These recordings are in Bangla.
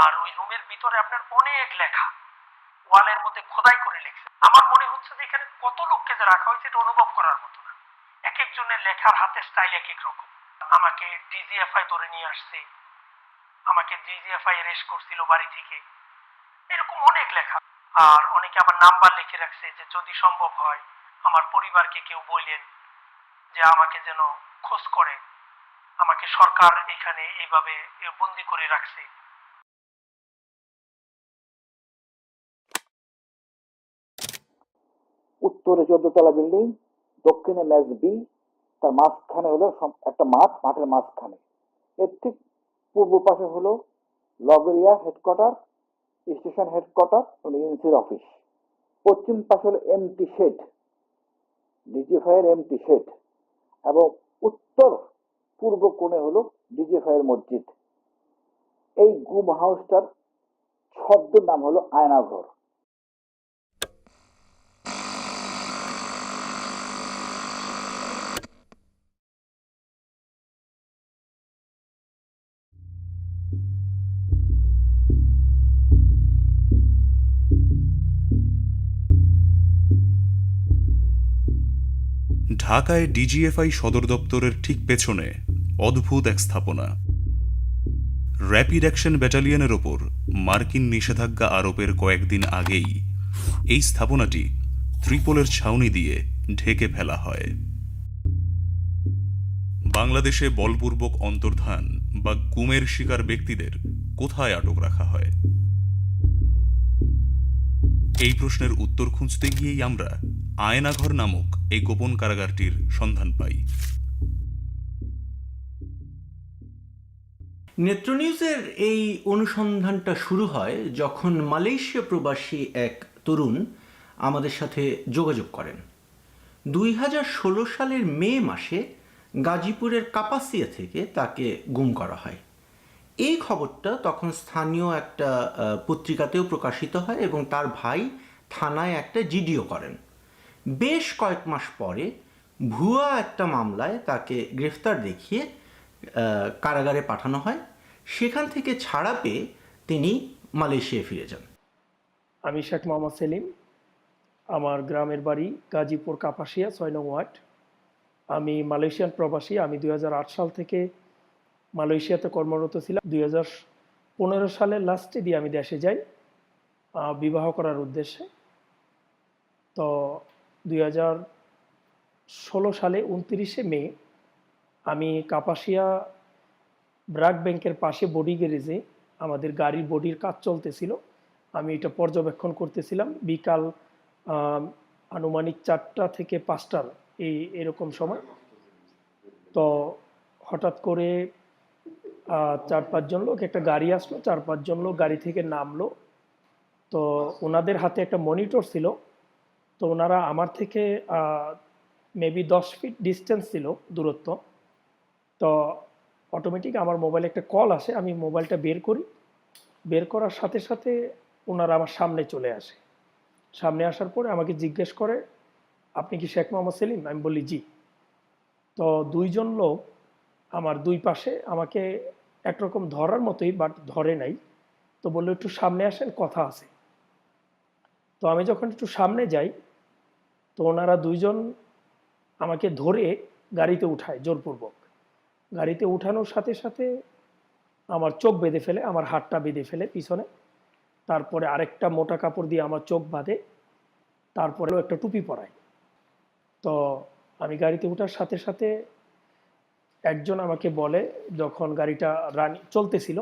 আর ওই রুমের ভিতরে আপনার অনেক লেখা, ওয়ালের মধ্যে খোদাই করে লিখছে। আমার মনে হচ্ছে যে এখানে কত লোককে যে রাখা হয়েছে এটা অনুভব করার মতো না। এক একজনের লেখার হাতের স্টাইল এক এক রকম। আমাকে ডিজিএফআই ধরে নিয়ে আসছে, আমাকে ডিজিএফআই অ্যারেস্ট করছিল বাড়ি থেকে, এরকম অনেক লেখা। আর অনেকে আবার নাম্বার লিখে রাখছে যে যদি সম্ভব হয় আমার পরিবারকে কেউ বললেন যে আমাকে যেন খোঁজ করে, আমাকে সরকার এখানে এইভাবে বন্দি করে রাখছে। উত্তরে 14 তলা বিল্ডিং, দক্ষিণে ম্যাচ বি, তার মাঝখানে হলো একটা মাঠ, মাঠের মাঝখানে। এর ঠিক পূর্ব পাশে হলো লগরিয়া হেডকোয়ার্টার, স্টেশন হেডকোয়ার্টার এজেন্সির অফিস। পশ্চিম পাশে হলো এমটি শেড, ডিজিএফআই এর এমটি শেড, এবং উত্তর পূর্ব কোণে হলো ডিজিএফআই এর মসজিদ। এই গুম হাউসটার শব্দ নাম হলো আয়নাঘর। ঢাকায় ডিজিএফআই সদর দপ্তরের ঠিক পেছনে অদ্ভুত এক স্থাপনা। র্যাপিড অ্যাকশন ব্যাটালিয়নের ওপর মার্কিন নিষেধাজ্ঞা আরোপের কয়েকদিন আগেই এই স্থাপনাটি ত্রিপোলের ছাউনি দিয়ে ঢেকে ফেলা হয়। বাংলাদেশে বলপূর্বক অন্তর্ধান বা গুমের শিকার ব্যক্তিদের কোথায় আটক রাখা হয়? এই প্রশ্নের উত্তর খুঁজতে গিয়েই আমরা আয়নাঘর নামক এই গোপন কারাগারটির সন্ধান পাই। নেত্র নিউজের এই অনুসন্ধানটা শুরু হয় যখন মালয়েশিয়া প্রবাসী এক তরুণ আমাদের সাথে যোগাযোগ করেন। 2016 সালের মে মাসে গাজীপুরের কাপাসিয়া থেকে তাকে গুম করা হয়। এই খবরটা তখন স্থানীয় একটা পত্রিকাতেও প্রকাশিত হয় এবং তার ভাই থানায় একটা জিডিও করেন। বেশ কয়েক মাস পরে ভুয়া একটা মামলায় তাকে গ্রেফতার দেখিয়ে কারাগারে পাঠানো হয়। সেখান থেকে ছাড়া পেয়ে তিনি মালয়েশিয়ায় ফিরে যান। আমি শেখ মোহাম্মদ সেলিম, আমার গ্রামের বাড়ি গাজীপুর কাপাসিয়া 6 নং ওয়ার্ড। আমি মালয়েশিয়ান প্রবাসী। আমি 2008 সাল থেকে মালয়েশিয়াতে কর্মরত ছিলাম। 2015 সালের লাস্টে দিয়ে আমি দেশে যাই বিবাহ করার উদ্দেশ্যে। তো 2016 সালে 29শে মে আমি কাপাসিয়া ব্রাক ব্যাংকের পাশে বডি গ্যারেজে আমাদের গাড়ির বডির কাজ চলতেছিল। আমি এটা পর্যবেক্ষণ করতেছিলাম বিকাল আনুমানিক 4টা থেকে 5টার এরকম সময়। তো হঠাৎ করে 4-5 জন লোক, একটা গাড়ি আসলো, 4-5 জন লোক গাড়ি থেকে নামলো। তো ওনাদের হাতে একটা মনিটর ছিল। তো ওনারা আমার থেকে মেবি 10 ফিট ডিস্টেন্স ছিল দূরত্ব। তো অটোমেটিক আমার মোবাইলে একটা কল আসে। আমি মোবাইলটা বের করি, বের করার সাথে সাথে ওনারা আমার সামনে চলে আসে। সামনে আসার পরে আমাকে জিজ্ঞেস করে, আপনি কি শেখ মোহাম্মদ সেলিম? আমি বলি জি। তো 2 জন লোক আমার 2 পাশে আমাকে একরকম ধরার মতোই, বাট ধরে নাই। তো বললো একটু সামনে আসেন, কথা আছে। তো আমি যখন একটু সামনে যাই, তো ওনারা 2 জন আমাকে ধরে গাড়িতে উঠায় জোরপূর্বক। গাড়িতে উঠানোর সাথে সাথে আমার চোখ বেঁধে ফেলে, আমার হাতটা বেঁধে ফেলে পিছনে। তারপরে আরেকটা মোটা কাপড় দিয়ে আমার চোখ বাঁধে, তারপরেও একটা টুপি পরায়। তো আমি গাড়িতে ওঠার সাথে সাথে একজন আমাকে বলে, যখন গাড়িটা রানি চলতেছিল,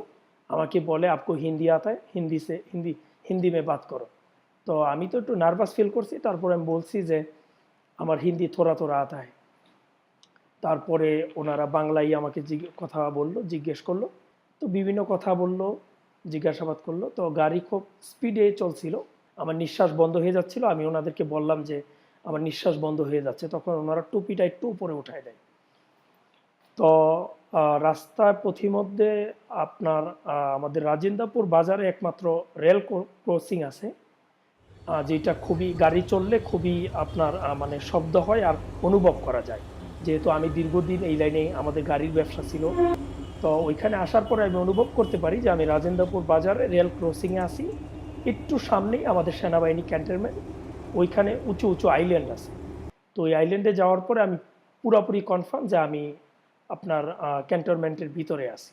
আমাকে বলে আপকো হিন্দি আতা হ্যায়, হিন্দি মে বাত করো। তো আমি তো একটু নার্ভাস ফিল করছি। তারপরে আমি বলছি যে আমার হিন্দি থোড়া থোড়া আতা হ্যায়। তারপরে ওনারা বাংলায় আমাকে কথা বললো, জিজ্ঞেস করলো। তো বিভিন্ন কথা বললো, জিজ্ঞাসাবাদ করলো। তো গাড়ি খুব স্পিডে চলছিল, আমার নিঃশ্বাস বন্ধ হয়ে যাচ্ছিল। আমি ওনাদেরকে বললাম যে আমার নিঃশ্বাস বন্ধ হয়ে যাচ্ছে। তখন ওনারা টুপিটা একটু উপরে উঠায় দেয়। তো রাস্তার পথিমধ্যে আপনার আমাদের রাজেন্দ্রপুর বাজারে একমাত্র রেল ক্রসিং আছে, যেটা খুবই গাড়ি চললে খুবই আপনার মানে শব্দ হয় আর অনুভব করা যায়। যেহেতু আমি দীর্ঘদিন এই লাইনে আমাদের গাড়ির ব্যবসা ছিল, তো তো ওইখানে আসার পরে আমি অনুভব করতে পারি যে আমি রাজেন্দ্রপুর বাজারে রেল ক্রসিংয়ে আসি, একটু সামনেই আমাদের সেনাবাহিনী ক্যান্টনমেন্ট, ওইখানে উঁচু উঁচু আইল্যান্ড আছে। তো ওই আইল্যান্ডে যাওয়ার পরে আমি পুরোপুরি কনফার্ম যে আমি আপনার ক্যান্টনমেন্টের ভিতরে আছি।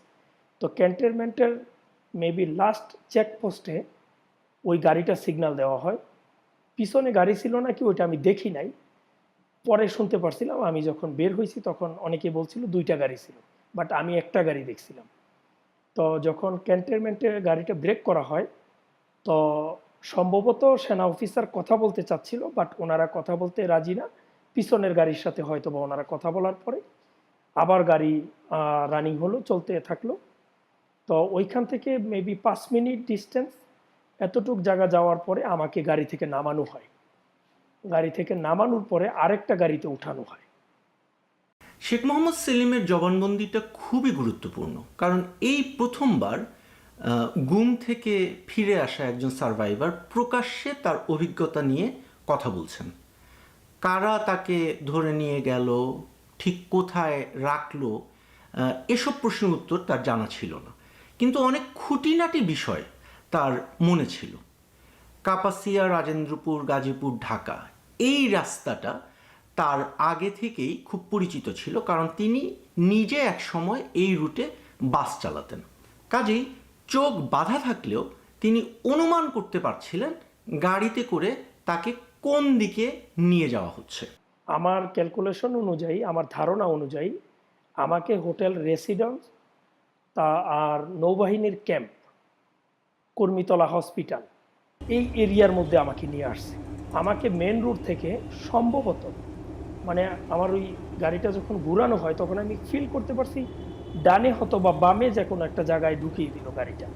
তো ক্যান্টনমেন্টের মেবি লাস্ট চেকপোস্টে ওই গাড়িটা সিগন্যাল দেওয়া হয়। পিছনে গাড়ি ছিল নাকি ওইটা আমি দেখি নাই, পরে শুনতে পারছিলাম। আমি যখন বের হয়েছি তখন অনেকে বলছিল 2টা গাড়ি ছিল, বাট আমি একটা গাড়ি দেখছিলাম। তো যখন ক্যান্টনমেন্টে গাড়িটা ব্রেক করা হয়, তো সম্ভবত সেনা অফিসার কথা বলতে চাচ্ছিল, বাট ওনারা কথা বলতে রাজি না। পিছনের গাড়ির সাথে হয়তো বা ওনারা কথা বলার পরে আবার গাড়ি রানিং হলো, চলতে থাকলো। তো ওইখান থেকে মেবি 5 মিনিট ডিস্টেন্স, এতটুক জায়গা যাওয়ার পরে আমাকে গাড়ি থেকে নামানো হয়। গাড়ি থেকে নামানোর পরে আরেকটা গাড়িতে উঠানো হয়। শেখ মোহাম্মদ সেলিমের জবানবন্দিটা খুবই গুরুত্বপূর্ণ, কারণ এই প্রথমবার গুম থেকে ফিরে আসা একজন সার্ভাইভার প্রকাশ্যে তার অভিজ্ঞতা নিয়ে কথা বলছেন। কারা তাকে ধরে নিয়ে গেল, ঠিক কোথায় রাখলো, এসব প্রশ্নের উত্তর তার জানা ছিল না, কিন্তু অনেক খুঁটিনাটি বিষয় তার মনে ছিল। কাপাসিয়া, রাজেন্দ্রপুর, গাজীপুর, ঢাকা, এই রাস্তাটা তার আগে থেকেই খুব পরিচিত ছিল, কারণ তিনি নিজে এক সময় এই রুটে বাস চালাতেন। কাজেই চোখ বাঁধা থাকলেও তিনি অনুমান করতে পারছিলেন গাড়িতে করে তাকে কোন দিকে নিয়ে যাওয়া হচ্ছে। আমার ক্যালকুলেশন অনুযায়ী, আমার ধারণা অনুযায়ী আমাকে হোটেল রেসিডেন্স তা আর নৌবাহিনীর ক্যাম্প, কর্মীতলা হসপিটাল, এই এরিয়ার মধ্যে আমাকে নিয়ে আসছে। আমাকে মেন রুট থেকে সম্ভবত, মানে আমার ওই গাড়িটা যখন ঘুরানো হয় তখন আমি ফিল করতে পারছি ডানে হতো বা বামে যে কোনো একটা জায়গায় ঢুকিয়ে দিল গাড়িটা।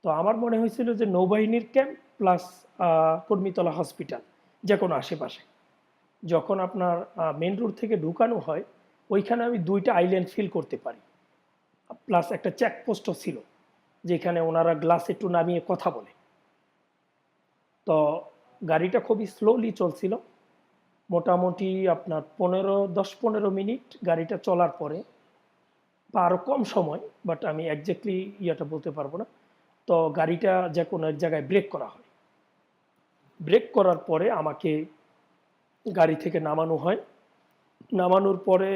তো আমার মনে হয়েছিল যে নৌবাহিনীর ক্যাম্প প্লাস কর্মীতলা হসপিটাল, যে কোনো আশেপাশে। যখন আপনার মেন রোড থেকে ঢুকানো হয়, ওইখানে আমি 2টা আইল্যান্ড ফিল করতে পারি, প্লাস একটা চেকপোস্টও ছিল যেখানে ওনারা গ্লাস একটু নামিয়ে কথা বলে। তো গাড়িটা খুবই স্লোলি চলছিল, মোটামুটি আপনার 10-15 মিনিট গাড়িটা চলার পরে, বা আরও কম সময়, বাট আমি একজ্যাক্টলি ইয়েটা বলতে পারবো না। তো গাড়িটা যে কোনো এক জায়গায় ব্রেক করা হয়। ব্রেক করার পরে আমাকে গাড়ি থেকে নামানো হয়। নামানোর পরে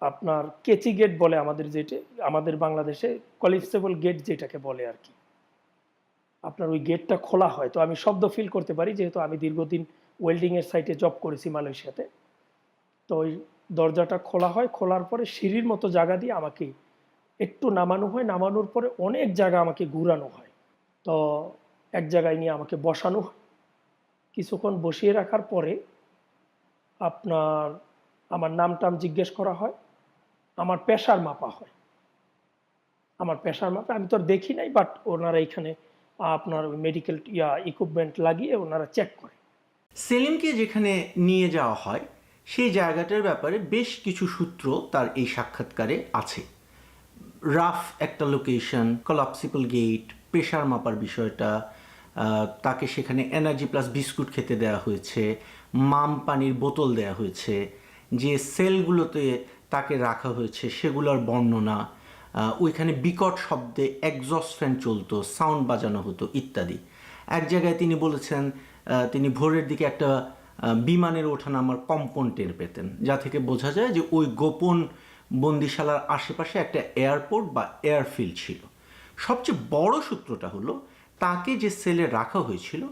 আপনার কেচি গেট বলে আমাদের, যেটা আমাদের বাংলাদেশে কলিপসেবল গেট যেটাকে বলে আর কি, আপনার ওই গেটটা খোলা হয়। তো আমি শব্দ ফিল করতে পারি, যেহেতু আমি দীর্ঘদিন ওয়েল্ডিংয়ের সাইটে জব করেছি মালয়েশিয়াতে। তো ওই দরজাটা খোলা হয়, খোলার পরে সিঁড়ির মতো জায়গা দিয়ে আমাকে একটু নামানো হয়। নামানোর পরে অনেক জায়গা আমাকে ঘুরানো হয়। তো এক জায়গায় নিয়ে আমাকে বসানো হয়। কিছুক্ষণ বসিয়ে রাখার পরে আপনার আমার নাম টাম জিজ্ঞেস করা হয়, আমার প্রেশার মাপা হয়। আমার প্রেশার মাপা আমি তো আর দেখি নাই, বাট ওনারা এখানে আপনার মেডিকেল ইকুইপমেন্ট লাগিয়ে ওনারা চেক করে। সেলিমকে যেখানে নিয়ে যাওয়া হয় সেই জায়গাটার ব্যাপারে বেশ কিছু সূত্র তার এই সাক্ষাৎকারে আছে। রাফ একটা লোকেশন, কলাপসিবল গেট, প্রেশার মাপার বিষয়টা, তাকে সেখানে এনার্জি প্লাস বিস্কুট খেতে দেওয়া হয়েছে, মাম পানির বোতল দেওয়া হয়েছে, যে সেলগুলোতে তাকে রাখা হয়েছে সেগুলোর বর্ণনা, ওইখানে বিকট শব্দে এক্সস্ট ফ্যান চলতো, সাউন্ড বাজানো হতো ইত্যাদি। এক জায়গায় তিনি বলেছেন তিনি ভোরের দিকে একটা বিমানের ওঠানামার কম্পন টের পেতেন, যা থেকে বোঝা যায় যে ওই গোপন বন্দিশালার আশেপাশে একটা এয়ারপোর্ট বা এয়ারফিল্ড ছিল। সবচেয়ে বড় সূত্রটা হলো তাকে যে সেলে রাখা হয়েছিল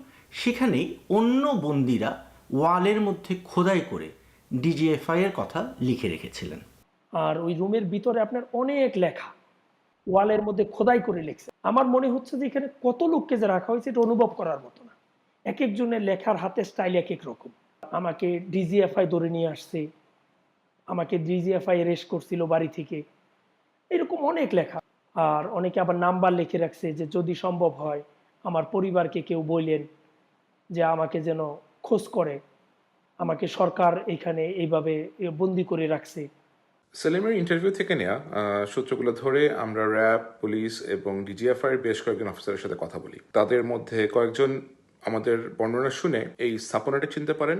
সেখানেই অন্য বন্দিরা ওয়ালের মধ্যে খোদাই করে ডিজিএফআই এর কথা লিখে রেখেছিলেন। আর ওই রুমের ভিতরে আপনার অনেক লেখা ওয়ালের মধ্যে খোদাই করে লিখছে। আমার মনে হচ্ছে যে এখানে কত লোককে যে রাখা হয়েছে এটা অনুভব করার মতো না। এক একজনের লেখার হাতের স্টাইল এক এক রকম। আমাকে ডিজিএফআই ধরে নিয়ে আসছে, আমাকে ডিজিএফআই অ্যারেস্ট করছিল বাড়ি থেকে, এরকম অনেক লেখা। আর অনেকে আবার নাম্বার লিখে রাখছে যে যদি সম্ভব হয় আমার পরিবারকে কেউ বললেন যে আমাকে যেন খোঁজ করে, আমাকে সরকার এখানে এইভাবে বন্দি করে রাখছে। সেলিমের ইন্টারভিউ থেকে নেওয়া সূত্রগুলো ধরে আমরা র্যাব, পুলিশ এবং ডিজিএফআই এর বেশ কয়েকজন অফিসারের সাথে কথা বলি। তাদের মধ্যে কয়েকজন আমাদের বর্ণনা শুনে এই স্থাপনাটা চিনতে পারেন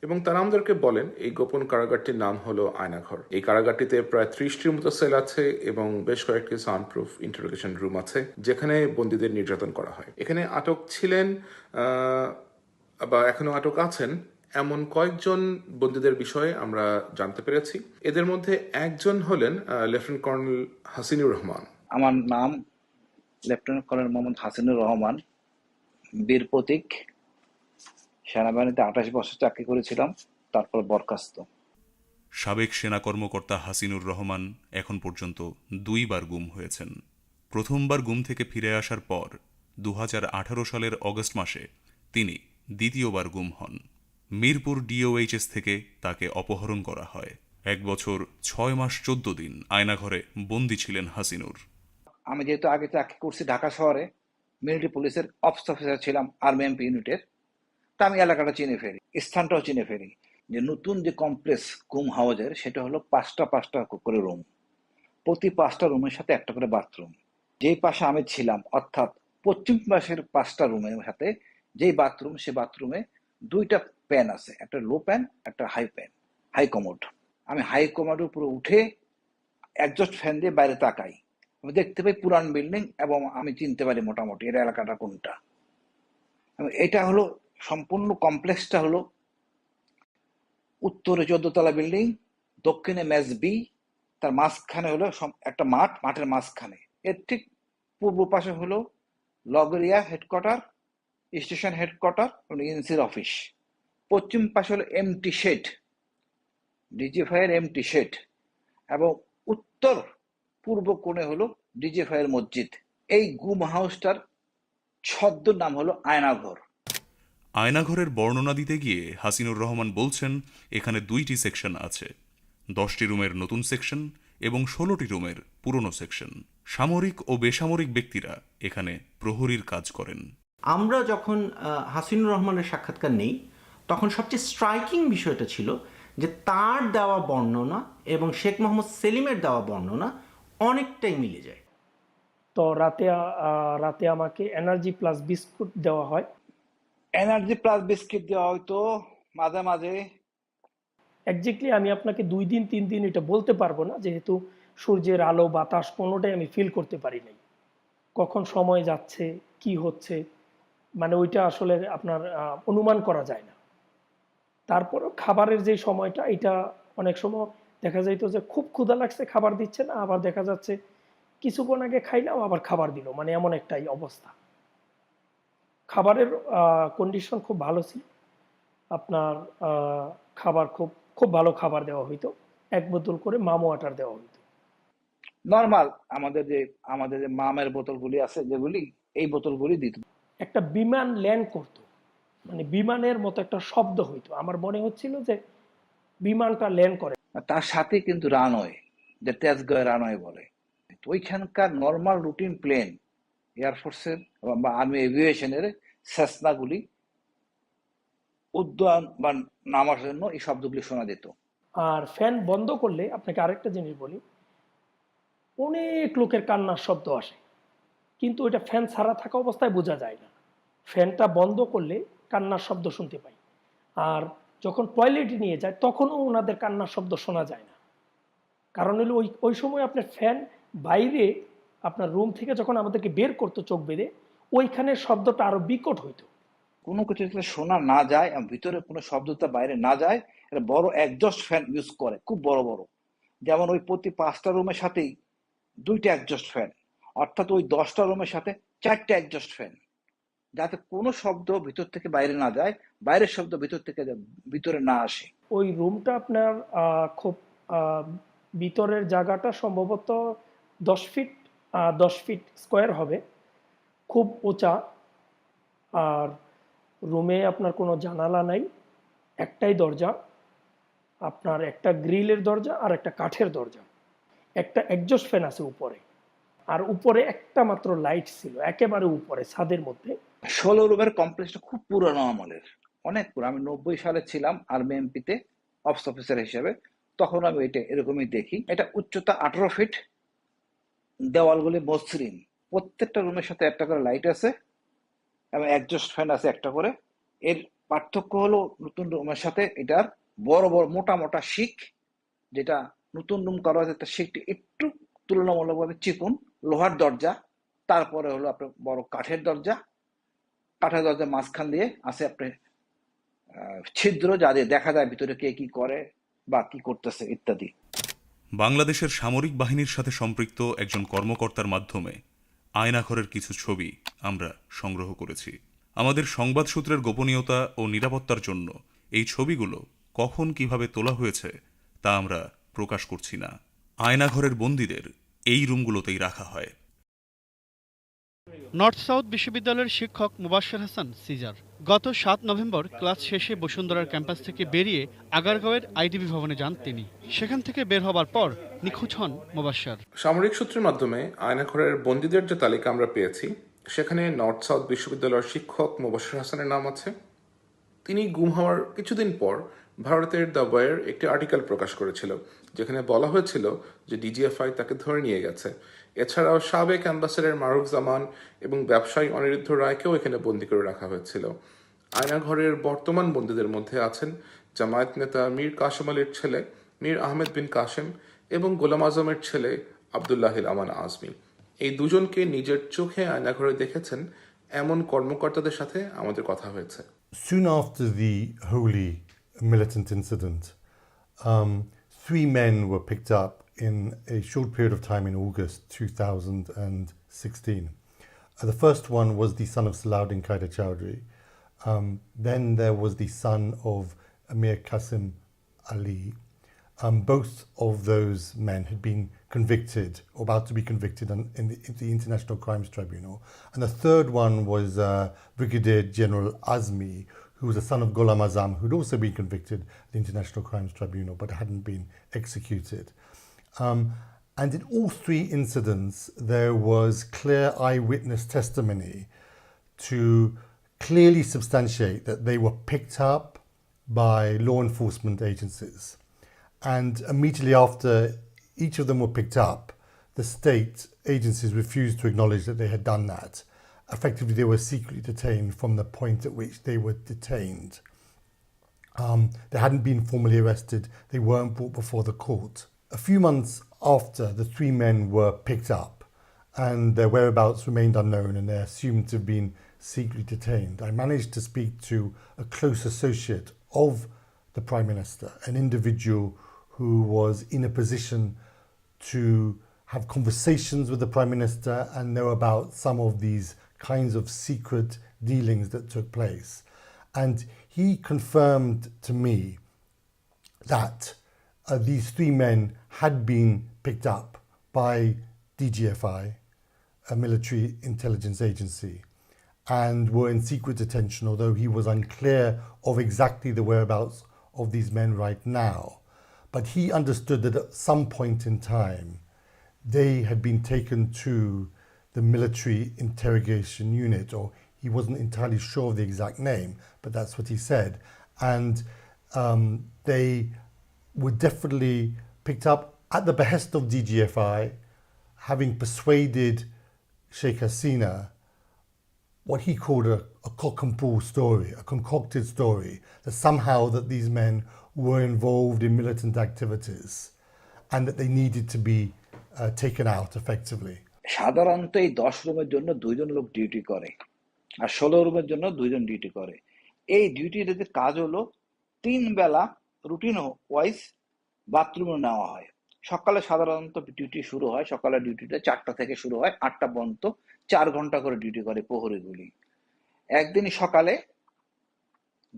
এবং তারা আমাদেরকে বলেন এই গোপন কারাগারটির নাম হলো আয়নাঘর। এই কারাগারটিতে প্রায় 30টির মতো সেল আছে এবং বেশ কয়েকটি সাউন্ড প্রুফ ইন্টারোগেশন রুম আছে যেখানে বন্দীদের নির্যাতন করা হয়। এখানে আটক ছিলেন বা এখনো আটক আছেন এমন কয়েকজন বন্দীদের বিষয়ে আমরা জানতে পেরেছি। এদের মধ্যে একজন হলেন লেফটেন্যান্ট কর্নেল হাসিনুর রহমান। আমার নাম লেফটেন্যান্ট কর্নেল মোহাম্মদ হাসিনুর রহমান, বীর প্রতীক। সেনাবাহিনীতে 28 বছর চাকরি করেছিলাম, তারপর বরখাস্ত। সাবেক সেনা কর্মকর্তা হাসিনুর রহমান এখন পর্যন্ত 2 বার গুম হয়েছেন। প্রথমবার গুম থেকে ফিরে আসার পর 2018 সালের অগস্ট মাসে তিনি দ্বিতীয়বার গুম হন। মিরপুর ডিওএইচএস থেকে তাকে অপহরণ করা হয়। 1 বছর 6 মাস 14 দিন আয়নাঘরে বন্দী ছিলেন হাসিনুর। আমি যেহেতু আগে চাকরি করছি ঢাকা শহরে, মিলিটারি পুলিশের অফিস অফিসার ছিলাম আর্মি এমপি ইউনিটের, তা আমি এলাকাটা চিনে ফেলি, স্থানটাও চিনে ফেলি। যে নতুন যে কমপ্লেক্স গুম হাউজের, সেটা হলো 5টা করে রুম, প্রতি 5টা রুমের সাথে একটা করে বাথরুম। যেই পাশে আমি ছিলাম, অর্থাৎ পশ্চিম পাশের 5টা রুমের সাথে যেই বাথরুম, সে বাথরুমে 2টা প্যান আছে, একটা লো প্যান, একটা হাই কমোড। আমি হাই কমোডের উপরে উঠে একজস্ট ফ্যান দিয়ে বাইরে তাকাই, আমি দেখতে পাই পুরান বিল্ডিং এবং আমি চিনতে পারি মোটামুটি এর এলাকাটা কোনটা। এটা হলো সম্পূর্ণ কমপ্লেক্সটা হলো উত্তরে 14তলা বিল্ডিং, দক্ষিণে মেজ বি, তার মাঝখানে হলো একটা মাঠ, মাঠের মাঝখানে এর ঠিক পূর্ব পাশে হলো লগরিয়া হেডকোয়ার্টার, স্টেশন হেডকোয়ার্টার, এনসির অফিস। পশ্চিম পাশে হলো এমটি শেড, ডিজিএফআই এর এমটি শেড, এবং উত্তর পূর্ব কোণে হলো ডিজিএফআই এর মসজিদ। এই গুম হাউসটার ছদ্ম নাম হলো আয়নাঘর। আয়নাঘরের বর্ণনা দিতে গিয়ে হাসিনুর রহমান বলছেন এখানে 2টি সেকশন আছে, 10টি রুমের নতুন সেকশন এবং 16টি রুমের পুরনো সেকশন। সামরিক ও বেসামরিক ব্যক্তিরা এখানে প্রহরীর কাজ করেন। আমরা যখন হাসিনুর রহমানের সাক্ষাৎকার নেই, তখন সবচেয়ে স্ট্রাইকিং বিষয়টা ছিল যে তার দেওয়া বর্ণনা এবং শেখ মোহাম্মদ সেলিমের দেওয়া বর্ণনা অনেকটাই মিলে যায়। তো রাতে আমাকে এনার্জি প্লাস বিস্কুট দেওয়া হয়। এনার্জি প্লাস বিস্কিট দেওয়া হয়তো মাঝে মাঝে। একজ্যাক্টলি আমি আপনাকে 2 দিন 3 দিন এটা বলতে পারবো না, যেহেতু সূর্যের আলো বাতাস কোনোটাই আমি ফিল করতে পারি নাই। কখন সময় যাচ্ছে, কি হচ্ছে, মানে ওইটা আসলে আপনার অনুমান করা যায় না। তারপরও খাবারের যে সময়টা, এটা অনেক সময় দেখা যাইতো যে খুব ক্ষুধা লাগছে, খাবার দিচ্ছে না, আবার দেখা যাচ্ছে কিছুক্ষণ আগে খাইলাম আবার খাবার দিল, মানে এমন একটাই অবস্থা। খাবারের কন্ডিশন খুব ভালো ছিল। আপনার খাবার খুব খুব ভালো খাবার দেওয়া হইতো। 1 বোতল করে মাম ওয়াটার দেওয়া হইতো। নর্মাল আমাদের যে মামের বোতলগুলি আছে, যেগুলি এই বোতলগুলি দিত। একটা বিমান ল্যান্ড করতো, মানে বিমানের মতো একটা শব্দ হইতো, আমার মনে হচ্ছিল যে বিমানটা ল্যান্ড করে। তার সাথে কিন্তু রানওয়ে, যে তেজগাঁও রানওয়ে বলে। তো ওইখানকার নর্মাল রুটিন প্লেন, এয়ারফোর্সের বা আর্মি এভিয়েশনের সেসনাগুলি উদ্যান বা নামার জন্য এই শব্দগুলি শোনা যেত। আর ফ্যান বন্ধ করলে, আপনাকে আরেকটা জিনিস বলি, অনেক লোকের কান্নার শব্দ আসে, কিন্তু ওইটা ফ্যান ছাড়া থাকা অবস্থায় বোঝা যায় না। ফ্যানটা বন্ধ করলে কান্নার শব্দ শুনতে পাই। আর যখন টয়লেটে নিয়ে যায় তখনও ওনাদের কান্নার শব্দ শোনা যায় না। কারণ হলো ওই সময় আপনার ফ্যান বাইরে, আপনার রুম থেকে যখন আমাদেরকে বের করতো চোখ বেঁধে, ওইখানে শব্দটা আরো বিকট হইতো। কোনো কিছু যাতে শোনা না যায় এবং ভিতরে কোনো শব্দটা বাইরে না যায়, এটা বড় একজস্ট ফ্যান ইউজ করে, খুব বড় বড়। যেমন ওই প্রতি 5টা রুমের সাথেই 2টা একজস্ট ফ্যান, অর্থাৎ ওই 10টা রুমের সাথে 4টা একজস্ট ফ্যান, যাতে কোনো শব্দ ভিতর থেকে বাইরে না যায়, বাইরের শব্দ ভিতর থেকে ভিতরে না আসে। ওই রুমটা আপনার খুব ভিতরের জায়গাটা সম্ভবত 10 ফিট স্কোয়ার হবে, খুব উঁচা। আর রুমে আপনার কোনো জানালা নাই, একটাই দরজা, আপনার একটা গ্রিলের দরজা আর একটা কাঠের দরজা। একটা একজস্ট ফ্যান আছে উপরে, আর উপরে একটা মাত্র লাইট ছিল একেবারে উপরে ছাদের মধ্যে। 16 রুমের কমপ্লেক্সটা খুব পুরানো আমলের, অনেক পুরো। আমি 90 সালে ছিলাম আর্মি এমপিতে অফিস অফিসার হিসেবে, তখন আমি এটা এরকমই দেখি। এটা উচ্চতা 18 ফিট, দেওয়ালগুলি মসৃণ, প্রত্যেকটা রুমের সাথে একটা করে লাইট আছে এবং একজস্ট ফ্যান আছে একটা করে। এর পার্থক্য হলো নতুন রুমের সাথে এটার বড় বড় মোটা মোটা শিক, যেটা নতুন রুম করা হয়েছে তার শিকটি একটু তুলনামূলকভাবে চিকন, লোহার দরজা, তারপরে হলো আপনার বড় কাঠের দরজা, কাঠের দরজার মাঝখান দিয়ে আছে আপনার ছিদ্র, যা দিয়ে দেখা যায় ভিতরে কে কি করে বা কি করতেছে ইত্যাদি। বাংলাদেশের সামরিক বাহিনীর সাথে সম্পৃক্ত একজন কর্মকর্তার মাধ্যমে আয়নাঘরের কিছু ছবি আমরা সংগ্রহ করেছি। আমাদের সংবাদ সূত্রের গোপনীয়তা ও নিরাপত্তার জন্য এই ছবিগুলো কখন কিভাবে তোলা হয়েছে তা আমরা প্রকাশ করছি না। আয়নাঘরের বন্দীদের এই রুমগুলোতেই রাখা হয়। নর্থ সাউথ বিশ্ববিদ্যালয়ের শিক্ষক মুবাশ্বের হাসান সিজার গত 7 নভেম্বর ক্লাস শেষে বসুন্ধরার ক্যাম্পাস থেকে বেরিয়ে আগারগাঁওয়ের আইডিবি ভবনে যান তিনি। সেখান থেকে বের হবার পর নিখোঁজ হন মুবাশ্বের। সামরিক সূত্রের মাধ্যমে আয়নাঘরের বন্দীদের যে তালিকা আমরা পেয়েছি, সেখানে নর্থ সাউথ বিশ্ববিদ্যালয়ের শিক্ষক মুবাশ্বের হাসানের নাম আছে। তিনি গুম হওয়ার কিছুদিন পর ভারতের দ্য ওয়ার একটি আর্টিকেল প্রকাশ করেছিল, যেখানে বলা হয়েছিল যে ডিজিএফআই তাকে ধরে নিয়ে গেছে। এছাড়াও সাবেক অ্যাম্বাসেডর মারুফ জামান এবং ব্যবসায়ী অনিরুদ্ধ রায়কেও এখানে বন্দী করে রাখা হয়েছিল। আয়নাঘরের বর্তমান বন্দীদের মধ্যে আছেন জামায়াত নেতা মীর কাসেম আলীর ছেলে মীর আহমেদ বিন কাসেম এবং গোলাম আজমের ছেলে আবদুল্লাহিল আমান আজমি। এই দুজনকে নিজের চোখে আয়নাঘরে দেখেছেন এমন কর্মকর্তাদের সাথে আমাদের কথা হয়েছে। Soon after the Holy militant incident, 3 men were picked up in a short period of time in August 2016. The first one was the son of Salahuddin Qaeda Chowdhury. Then there was the son of Amir Qasim Ali. Both of those men had been convicted, or about to be convicted in the International Crimes Tribunal. And the third one was Brigadier General Azmi, who was a son of Ghulam Azam, who'd also been convicted at the International Crimes Tribunal, but hadn't been executed. And in all 3 incidents, there was clear eyewitness testimony to clearly substantiate that they were picked up by law enforcement agencies. And immediately after each of them were picked up, the state agencies refused to acknowledge that they had done that. Effectively, they were secretly detained from the point at which they were detained. They hadn't been formally arrested. They weren't brought before the court. A few months after the 3 men were picked up and their whereabouts remained unknown and they're assumed to have been secretly detained, I managed to speak to a close associate of the Prime Minister, an individual who was in a position to have conversations with the Prime Minister and know about some of these kinds of secret dealings that took place. And he confirmed to me that these 3 men had been picked up by DGFI, a military intelligence agency, and were in secret detention, although he was unclear of exactly the whereabouts of these men right now. But he understood that at some point in time, they had been taken to the military interrogation unit, or he wasn't entirely sure of the exact name, but that's what he said. And they were definitely picked up at the behest of DGFI, having persuaded Sheikh Hasina what he called a cock and bull story, a concocted story, that somehow that these men were involved in militant activities and that they needed to be taken out effectively. সাধারণত এই 10 রুমের জন্য 2 জন লোক ডিউটি করে, আর 16 রুমের জন্য 2 জন ডিউটি করে। এই ডিউটির কাজ হলো 3 বেলা রুটিন ওয়াইজ বাথরুমে নেওয়া হয়। সকালে সাধারণত ডিউটি শুরু হয়, সকালের ডিউটিটা 4টা থেকে শুরু হয়, 8টা পর্যন্ত 4 ঘন্টা করে ডিউটি করে প্রহরীগুলি। একদিন সকালে,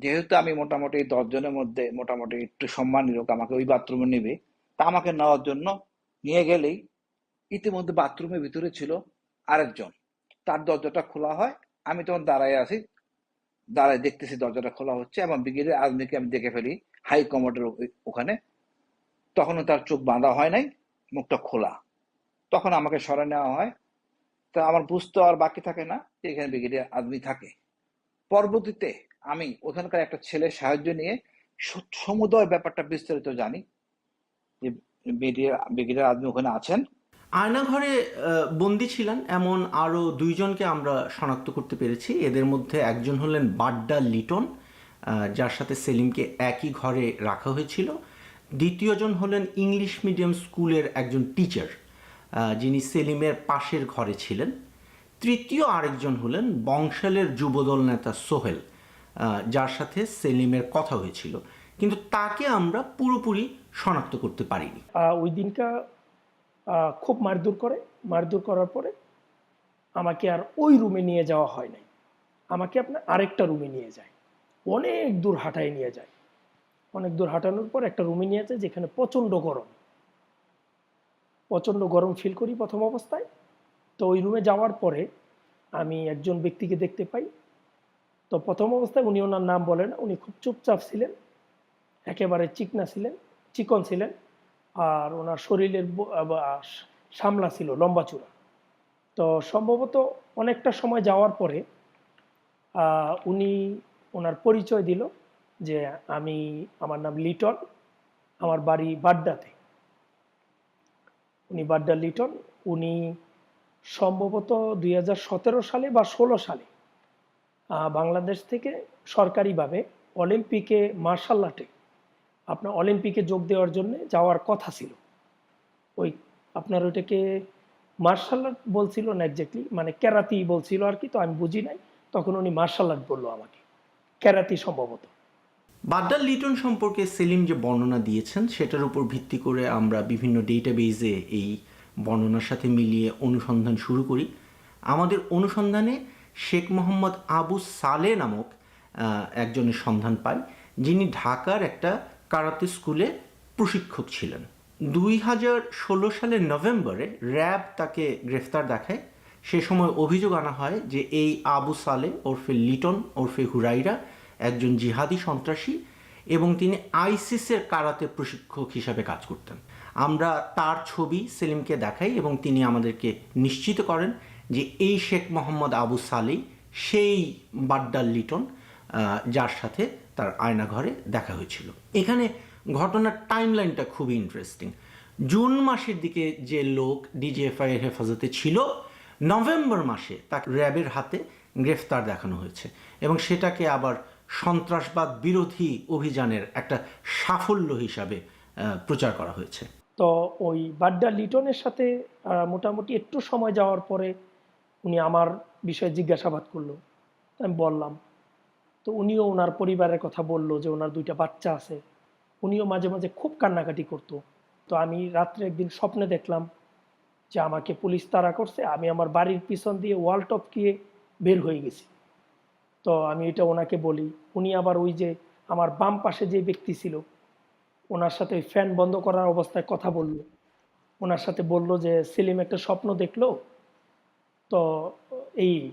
যেহেতু আমি মোটামুটি 10 জনের মধ্যে মোটামুটি একটু সম্মানী লোক, আমাকে ওই বাথরুমে নেবে, তা আমাকে নেওয়ার জন্য নিয়ে গেলেই ইতিমধ্যে বাথরুমের ভিতরে ছিল আরেকজন। তার দরজাটা খোলা হয়, আমি তখন দাঁড়ায় আছি, দাঁড়ায় দেখতেছি দরজাটা খোলা হচ্ছে, এবং ব্রিগেডিয়ার আজমিকে আমি দেখে ফেলি হাই কমান্ডের ওখানে। তখনও তার চোখ বাঁধা হয় নাই, মুখটা খোলা। তখন আমাকে সরে নেওয়া হয়। তা আমার বুঝতে আর বাকি থাকে না যে এখানে ব্রিগেডিয়ার আজমি থাকে। পরবর্তীতে আমি ওখানকার একটা ছেলের সাহায্য নিয়ে সমুদয় ব্যাপারটা বিস্তারিত জানি যে ব্রিগেডিয়ার আজমি ওখানে আছেন। আয়নাঘরে বন্দী ছিলেন এমন আরও 2 জনকে আমরা শনাক্ত করতে পেরেছি। এদের মধ্যে একজন হলেন বাড্ডা লিটন, যার সাথে সেলিমকে একই ঘরে রাখা হয়েছিল। দ্বিতীয়জন হলেন ইংলিশ মিডিয়াম স্কুলের একজন টিচার, যিনি সেলিমের পাশের ঘরে ছিলেন। তৃতীয় আরেকজন হলেন বংশালের যুবদল নেতা সোহেল, যার সাথে সেলিমের কথা হয়েছিল, কিন্তু তাকে আমরা পুরোপুরি শনাক্ত করতে পারিনি। ওই দিনকা খুব মারধর করার পরে আমাকে আর ওই রুমে নিয়ে যাওয়া হয় নাই, আমাকে আপনার আরেকটা রুমে নিয়ে যায়, অনেক দূর হাঁটায় নিয়ে যায়। অনেক দূর হাঁটানোর পর একটা রুমে নিয়ে যায় যেখানে প্রচণ্ড গরম ফিল করি প্রথম অবস্থায়। তো ওই রুমে যাওয়ার পরে আমি একজন ব্যক্তিকে দেখতে পাই। তো প্রথম অবস্থায় উনি ওনার নাম বলেন না, উনি খুব চুপচাপ ছিলেন, একেবারে চিকন ছিলেন, আর ওনার শরীরের সামলা ছিল, লম্বা চূড়া। তো সম্ভবত অনেকটা সময় যাওয়ার পরে উনি ওনার পরিচয় দিল যে আমার নাম লিটন, আমার বাড়ি বাড্ডাতে। উনি বাড্ডা লিটন। উনি সম্ভবত 2017 সালে বা 16 সালে বাংলাদেশ থেকে সরকারিভাবে অলিম্পিকে যোগ দেওয়ার জন্য যাওয়ার কথা ছিল। আপনার ওইটাকে মার্শাল আর্ট বলছিল না এক্স্যাক্টলি, মানে ক্যারাতি বলছিল আর কি, তো আমি বুঝি নাই। তখন উনি মার্শাল আর্ট বললো আমাকে, ক্যারাতি সম্ভবত। বাড্ডা লিটন সম্পর্কে সেলিম যে বর্ণনা দিয়েছেন সেটার উপর ভিত্তি করে আমরা বিভিন্ন ডেটাবেজে এই বর্ণনার সাথে মিলিয়ে অনুসন্ধান শুরু করি। আমাদের অনুসন্ধানে শেখ মোহাম্মদ আবু সালে নামক একজনের সন্ধান পাই, যিনি ঢাকার একটা কারাতে স্কুলে প্রশিক্ষক ছিলেন। 2016 সালের নভেম্বরে র্যাব তাকে গ্রেফতার দেখায়। সে সময় অভিযোগ আনা হয় যে এই আবু সালে ওরফে লিটন ওরফে হুরাইরা একজন জিহাদি সন্ত্রাসী এবং তিনি আইসিসের কারাতে প্রশিক্ষক হিসাবে কাজ করতেন। আমরা তার ছবি সেলিমকে দেখাই এবং তিনি আমাদেরকে নিশ্চিত করেন যে এই শেখ মোহাম্মদ আবু সালেই সেই বাড্ডা লিটন যার সাথে তার আয়নাঘরে দেখা হয়েছিল। এখানে ঘটনার টাইমলাইনটা খুবই ইন্টারেস্টিং। জুন মাসের দিকে যে লোক ডিজিএফআই এর হেফাজতে ছিল, নভেম্বর মাসে তাকে র্যাবের হাতে গ্রেফতার দেখানো হয়েছে এবং সেটাকে আবার সন্ত্রাসবাদ বিরোধী অভিযানের একটা সাফল্য হিসাবে প্রচার করা হয়েছে। তো ওই বাড্ডা লিটনের সাথে মোটামুটি একটু সময় যাওয়ার পরে উনি আমার বিষয়ে জিজ্ঞাসাবাদ করলো, আমি বললাম। তো উনিও ওনার পরিবারের কথা বললো যে ওনার 2টা বাচ্চা আছে। উনিও মাঝে মাঝে খুব কান্নাকাটি করতো। তো আমি রাত্রে একদিন স্বপ্নে দেখলাম যে আমাকে পুলিশ তাড়া করছে, আমি আমার বাড়ির পিছন দিয়ে ওয়াল টপকিয়ে বের হয়ে গেছি। তো আমি এটা ওনাকে বলি। উনি আবার ওই যে আমার বাম পাশে যে ব্যক্তি ছিল ওনার সাথে ওই ফ্যান বন্ধ করার অবস্থায় কথা বললো। ওনার সাথে বলল যে সেলিম একটা স্বপ্ন দেখলো,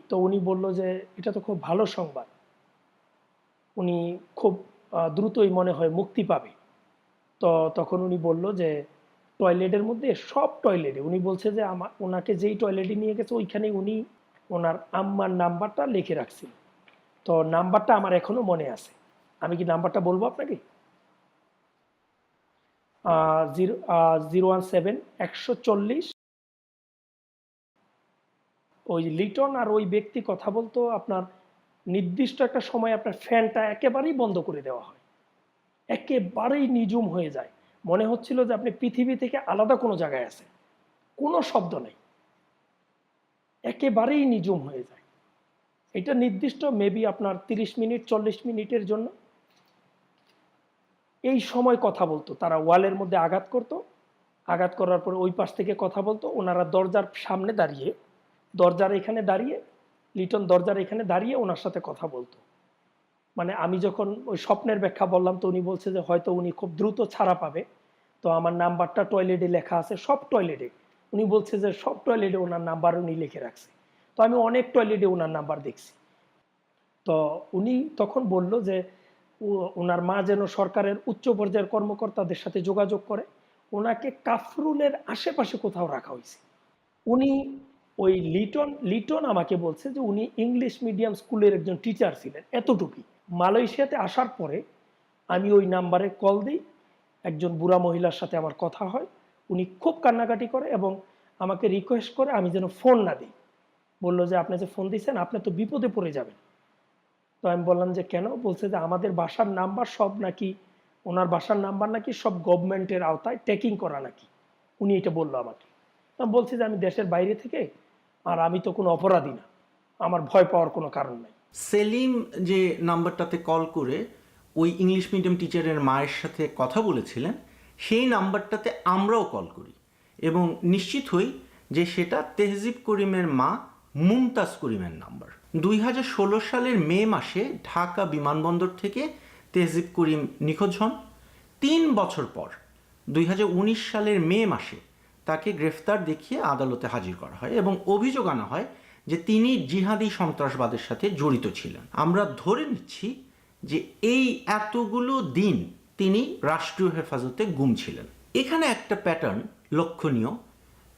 তো উনি বলল যে এটা তো খুব ভালো সংবাদ, উনি খুব দ্রুতই মনে হয় মুক্তি পাবে। তো তখন উনি বলল যে টয়লেটের মধ্যে সব টয়লেটে, উনি বলছে যে ওনাকে যেই টয়লেটে নিয়ে গেছে ওইখানে উনি ওনার আম্মার নাম্বারটা লিখে রাখছিল। তো নাম্বারটা আমার এখনো মনে আছে। আমি কি নাম্বারটা বলবো আপনাকে? 017-140। ওই লিটন আর ওই ব্যক্তি কথা বলতো, আপনার নির্দিষ্ট একটা সময় আপনার ফ্যানটা একেবারেই বন্ধ করে দেওয়া হয়, একেবারেই নিঝুম হয়ে যায়, মনে হচ্ছিল যে আপনি পৃথিবী থেকে আলাদা কোনো জায়গায় আছেন, কোনো শব্দ নেই, একেবারেই নিঝুম হয়ে যায়। এটা নির্দিষ্ট মেবি আপনার 30 মিনিট 40 মিনিটের জন্য এই সময় কথা বলতো। তারা ওয়ালের মধ্যে আঘাত করার পরে ওই পাশ থেকে কথা বলতো। ওনারা দরজার সামনে দাঁড়িয়ে, লিটন দরজার এখানে দাঁড়িয়ে ওনার সাথে কথা বলতো। মানে আমি যখন ওই স্বপ্নের ব্যাখ্যা বললাম, তো উনি বলছে যে হয়তো উনি খুব দ্রুত ছাড়া পাবে। তো আমার নাম্বারটা টয়লেটে লেখা আছে, সব টয়লেটে। উনি বলছে যে সব টয়লেটে ওনার নাম্বার উনি লিখে রাখছে। তো আমি অনেক টয়লেটে ওনার নাম্বার দেখছি। তো উনি তখন বলল যে ওনার মা যেন সরকারের উচ্চ পর্যায়ের কর্মকর্তাদের সাথে যোগাযোগ করে, ওনাকে কাফরুলের আশেপাশে কোথাও রাখা হয়েছে। উনি ওই লিটন আমাকে বলছে যে উনি ইংলিশ মিডিয়াম স্কুলের একজন টিচার ছিলেন, এতটুকুই। মালয়েশিয়াতে আসার পরে আমি ওই নাম্বারে কল দিই, একজন বুড়া মহিলার সাথে আমার কথা হয়। উনি খুব কান্নাকাটি করে এবং আমাকে রিকোয়েস্ট করে আমি যেন ফোন না দিই। বললো যে আপনি যে ফোন দিয়েছেন আপনি তো বিপদে পড়ে যাবেন। তো আমি বললাম যে কেন? বলছে যে আমাদের বাসার নাম্বার সব নাকি, ওনার বাসার নাম্বার নাকি সব গভর্নমেন্টের আওতায় ট্যাকিং করা নাকি। উনি এটা বললো আমাকে। আমি বলছি যে আমি দেশের বাইরে থেকে, আর আমি তো কোনো অপরাধী না, আমার ভয় পাওয়ার কোনো কারণ নাই। সেলিম যে নাম্বারটাতে কল করে ওই ইংলিশ মিডিয়াম টিচারের মায়ের সাথে কথা বলেছিলেন, সেই নাম্বারটাতে আমরাও কল করি এবং নিশ্চিত হই যে সেটা তেহজিব করিমের মা মুমতাজ করিমের নাম্বার। 2016 সালের মে মাসে ঢাকা বিমানবন্দর থেকে তেহজিব করিম নিখোঁজ হন। 3 বছর পর 2019 সালের মে মাসে তাকে গ্রেফতার দেখিয়ে আদালতে হাজির করা হয় এবং অভিযোগ আনা হয় যে তিনি জিহাদি সন্ত্রাসবাদের সাথে জড়িত ছিলেন। আমরা ধরে নিচ্ছি যে এই এতগুলো দিন তিনি রাষ্ট্রীয় হেফাজতে গুম ছিলেন। এখানে একটা প্যাটার্ন লক্ষণীয়।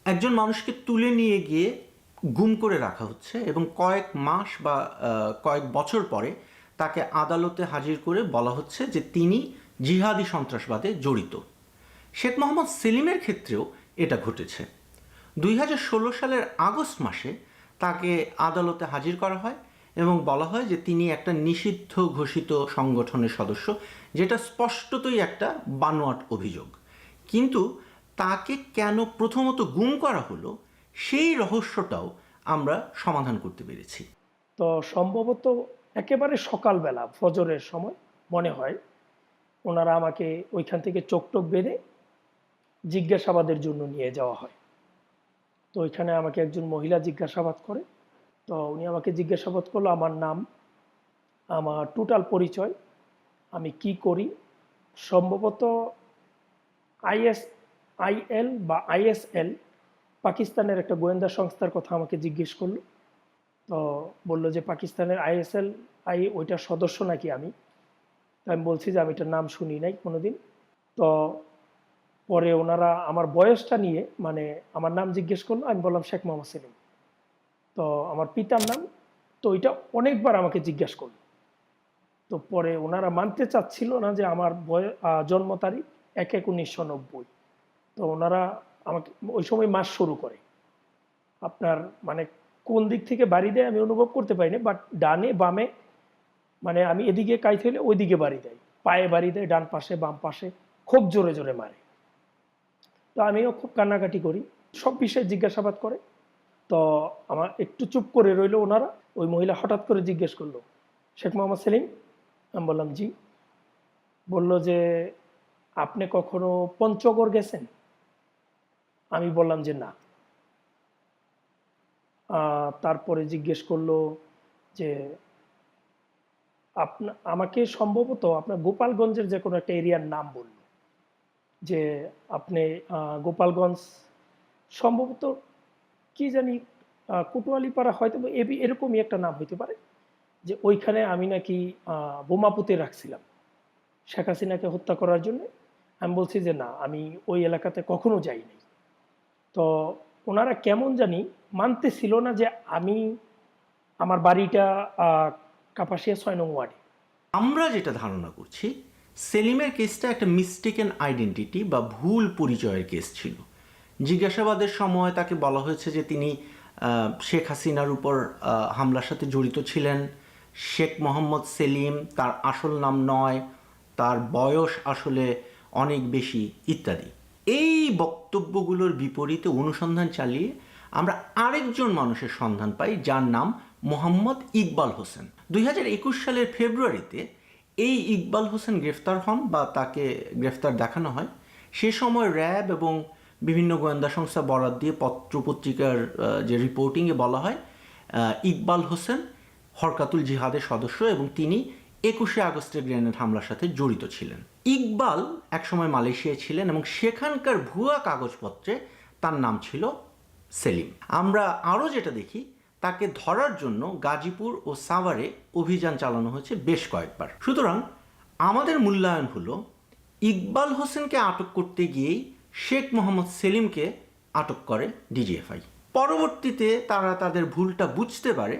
একজন মানুষকে তুলে নিয়ে গিয়ে গুম করে রাখা হচ্ছে এবং কয়েক মাস বা কয়েক বছর পরে তাকে আদালতে হাজির করে বলা হচ্ছে যে তিনি জিহাদি সন্ত্রাসবাদে জড়িত। শেখ মোহাম্মদ সেলিমের ক্ষেত্রেও এটা ঘটেছে। 2016 সালের আগস্ট মাসে তাকে আদালতে হাজির করা হয় এবং বলা হয় যে তিনি একটা নিষিদ্ধ ঘোষিত সংগঠনের সদস্য, যেটা স্পষ্টতই একটা বানোয়াট অভিযোগ। কিন্তু তাকে কেন প্রথমত গুম করা হলো সেই রহস্যটাও আমরা সমাধান করতে পেরেছি। তো সম্ভবত একেবারে সকালবেলা ফজরের সময় মনে হয় ওনারা আমাকে ওইখান থেকে চোখ বেঁধে জিজ্ঞাসাবাদের জন্য নিয়ে যাওয়া হয়। তো ওইখানে আমাকে একজন মহিলা জিজ্ঞাসাবাদ করে। তো উনি আমাকে জিজ্ঞাসাবাদ করলো আমার নাম, আমার টোটাল পরিচয়, আমি কি করি। সম্ভবত ISIL বা ISL পাকিস্তানের একটা গোয়েন্দা সংস্থার কথা আমাকে জিজ্ঞেস করলো। তো বললো যে পাকিস্তানের ISL ওইটার সদস্য নাকি আমি। তো আমি বলছি যে আমি এটার নাম শুনি নাই কোনোদিন। তো পরে ওনারা আমার বয়সটা নিয়ে, মানে আমার নাম জিজ্ঞেস করলো, আমি বললাম শেখ মোহাম্মদ সেলিম। তো আমার পিতার নাম, তো ওইটা অনেকবার আমাকে জিজ্ঞেস করলো। তো পরে ওনারা মানতে চাচ্ছিল না যে আমার জন্ম তারিখ 1/1/1990। তো ওনারা আমাকে ওই সময় মাস শুরু করে, আপনার মানে কোন দিক থেকে বাড়ি দেয় আমি অনুভব করতে পারিনি, বাট ডানে বামে, মানে আমি এদিকে কাইতে হলে ওইদিকে বাড়ি দেয়, পায়ে বাড়ি দেয়, ডান পাশে বাম পাশে, খুব জোরে জোরে মারে। তো আমিও খুব কান্নাকাটি করি, সব বিষয়ে জিজ্ঞাসাবাদ করে। তো আমার একটু চুপ করে রইলো ওনারা। ওই মহিলা হঠাৎ করে জিজ্ঞেস করলো, শেখ মোহাম্মদ সেলিম? আমি বললাম জি। বলল যে আপনি কখনো পঞ্চগড় গেছেন? আমি বললাম যে না। তারপরে জিজ্ঞেস করলো যে আমাকে সম্ভবত আপনার গোপালগঞ্জের যে কোনো একটা এরিয়ার নাম বলল, যে আপনি গোপালগঞ্জ সম্ভবত কি জানি কোতোয়ালিপাড়া হয়তো এরকমই একটা নাম হইতে পারে, যে ওইখানে আমি নাকি বোমা পুঁতে রাখছিলাম শেখ হাসিনাকে হত্যা করার জন্য। আমি বলছি যে না, আমি ওই এলাকাতে কখনো যাইনি। তো ওনারা কেমন জানি মানতেছিল না যে আমি, আমার বাড়িটা কাপাসিয়া 6 নং ওয়ার্ডে। আমরা যেটা ধারণা করছি, সেলিমের কেসটা একটা মিস্টেকেন আইডেন্টিটি বা ভুল পরিচয়ের কেস ছিল। জিজ্ঞাসাবাদের সময় তাকে বলা হয়েছে যে তিনি শেখ হাসিনার উপর হামলার সাথে জড়িত ছিলেন। শেখ মোহাম্মদ সেলিম তার আসল নাম নয়, তার বয়স আসলে অনেক বেশি ইত্যাদি। এই বক্তব্যগুলোর বিপরীতে অনুসন্ধান চালিয়ে আমরা আরেকজন মানুষের সন্ধান পাই যার নাম মোহাম্মদ ইকবাল হোসেন। 2021 সালের ফেব্রুয়ারিতে এই ইকবাল হোসেন গ্রেফতার হন বা তাকে গ্রেফতার দেখানো হয়। সে সময় র্যাব এবং বিভিন্ন গোয়েন্দা সংস্থা বরাত দিয়ে পত্রপত্রিকার যে রিপোর্টিংয়ে বলা হয় ইকবাল হোসেন হরকাতুল জিহাদের সদস্য এবং তিনি 21শে আগস্টের গ্রেনেড হামলার সাথে জড়িত ছিলেন। ইকবাল একসময় মালয়েশিয়ায় ছিলেন এবং সেখানকার ভুয়া কাগজপত্রে তার নাম ছিল সেলিম। আমরা আরও যেটা দেখি, তাকে ধরার জন্য গাজীপুর ও সাভারে অভিযান চালানো হয়েছে বেশ কয়েকবার। সুতরাং আমাদের মূল্যায়ন হলো ইকবাল হোসেনকে আটক করতে গিয়েই শেখ মোহাম্মদ সেলিমকে আটক করে ডিজিএফআই। পরবর্তীতে তারা তাদের ভুলটা বুঝতে পারে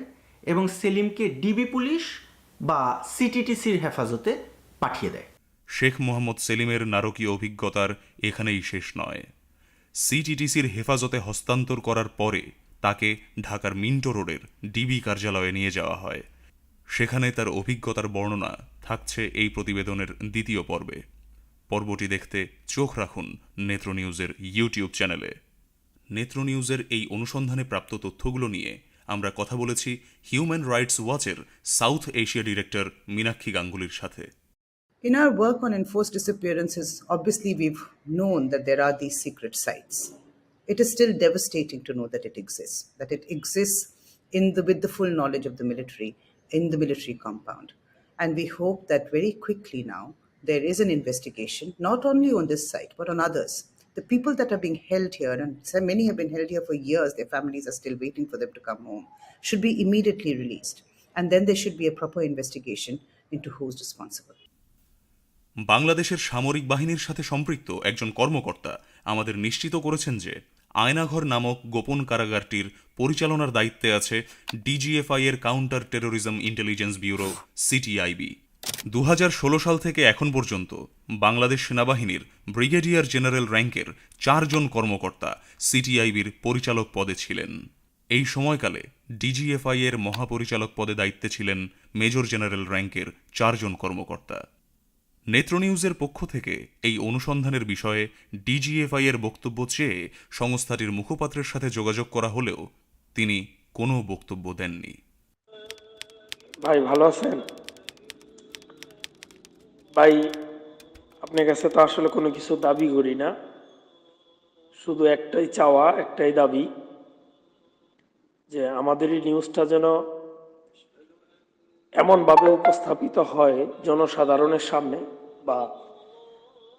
এবং সেলিমকে ডিবি পুলিশ বা সিটিটিসির হেফাজতে পাঠিয়ে দেয়। শেখ মোহাম্মদ সেলিমের নারকীয় অভিজ্ঞতার এখানেই শেষ নয়। সিটিটিসির হেফাজতে হস্তান্তর করার পরে তাকে ঢাকার মিন্টো রোডের ডিবি কার্যালয়ে নিয়ে যাওয়া হয়। সেখানে তার অভিজ্ঞতার বর্ণনা থাকছে এই প্রতিবেদনের দ্বিতীয় পর্বে। পর্বটি দেখতে চোখ রাখুন নেত্র নিউজের ইউটিউব চ্যানেলে। নেত্র নিউজের এই অনুসন্ধানে প্রাপ্ত তথ্যগুলো নিয়ে আমরা কথা বলেছি হিউম্যান রাইটস ওয়াচের সাউথ এশিয়া ডিরেক্টর মীনাক্ষী গাঙ্গুলির সাথে। In our work on enforced disappearances, obviously we've known that there are these secret sites. It is still devastating to know that it exists with the full knowledge of the military, in the military compound. And we hope that very quickly now, there is an investigation, not only on this site, but on others. The people that are being held here, and so many have been held here for years, their families are still waiting for them to come home, should be immediately released. And then there should be a proper investigation into who's responsible. বাংলাদেশের সামরিক বাহিনীর সাথে সম্পৃক্ত একজন কর্মকর্তা আমাদের নিশ্চিত করেছেন যে আয়নাঘর নামক গোপন কারাগারটির পরিচালনার দায়িত্বে আছে ডিজিএফআই এর counter terrorism intelligence bureau CTIB. 2016 সাল থেকে এখন পর্যন্ত বাংলাদেশ সেনাবাহিনীর ব্রিগেডিয়ার জেনারেল র্যাঙ্কের 4 জন কর্মকর্তা সিটিআইবির পরিচালক পদে ছিলেন। এই সময়কালে ডিজিএফআই এর মহাপরিচালক পদে দায়িত্বে ছিলেন মেজর জেনারেল র্যাঙ্কের 4 জন কর্মকর্তা। নেত্র নিউজের পক্ষ থেকে এই অনুসন্ধানের বিষয়ে ডিজিএফআই এর বক্তব্য চেয়ে সংস্থাটির মুখপাত্রের সাথে যোগাযোগ করা হলেও তিনি কোনো বক্তব্য দেননি। ভাই ভালো আছেন? ভাই আপনার কাছে তো আসলে কোনো কিছু দাবি করি না, শুধু একটাই চাওয়া, একটাই দাবি, যে আমাদের এই নিউজটা যেন এমনভাবে উপস্থাপিত হয় জনসাধারণের সামনে বা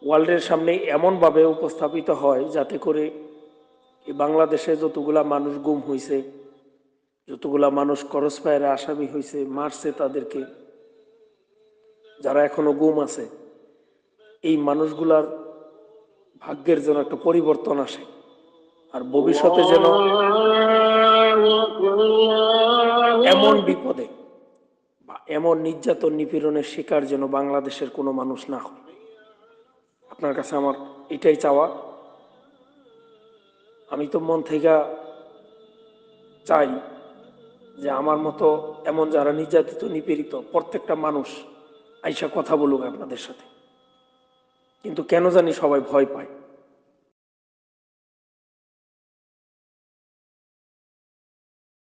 ওয়ার্ল্ডের সামনে, এমনভাবে উপস্থাপিত হয় যাতে করে এই বাংলাদেশে যতগুলা মানুষ গুম হয়েছে, যতগুলা মানুষ ক্রস ফায়ারে আসামি হয়েছে, মারছে তাদেরকে, যারা এখনো গুম আছে, এই মানুষগুলার ভাগ্যের যেন একটা পরিবর্তন আসে, আর ভবিষ্যতে যেন এমন বিপদে বা এমন নির্যাতন নিপীড়নের শিকার যেন বাংলাদেশের কোনো মানুষ না হয়। আপনার কাছে আমার এটাই চাওয়া। আমি তো মন থেকে চাই যে আমার মতো এমন যারা নির্যাতিত নিপীড়িত প্রত্যেকটা মানুষ আইসা কথা বলুক আপনাদের সাথে, কিন্তু কেন জানি সবাই ভয় পায়।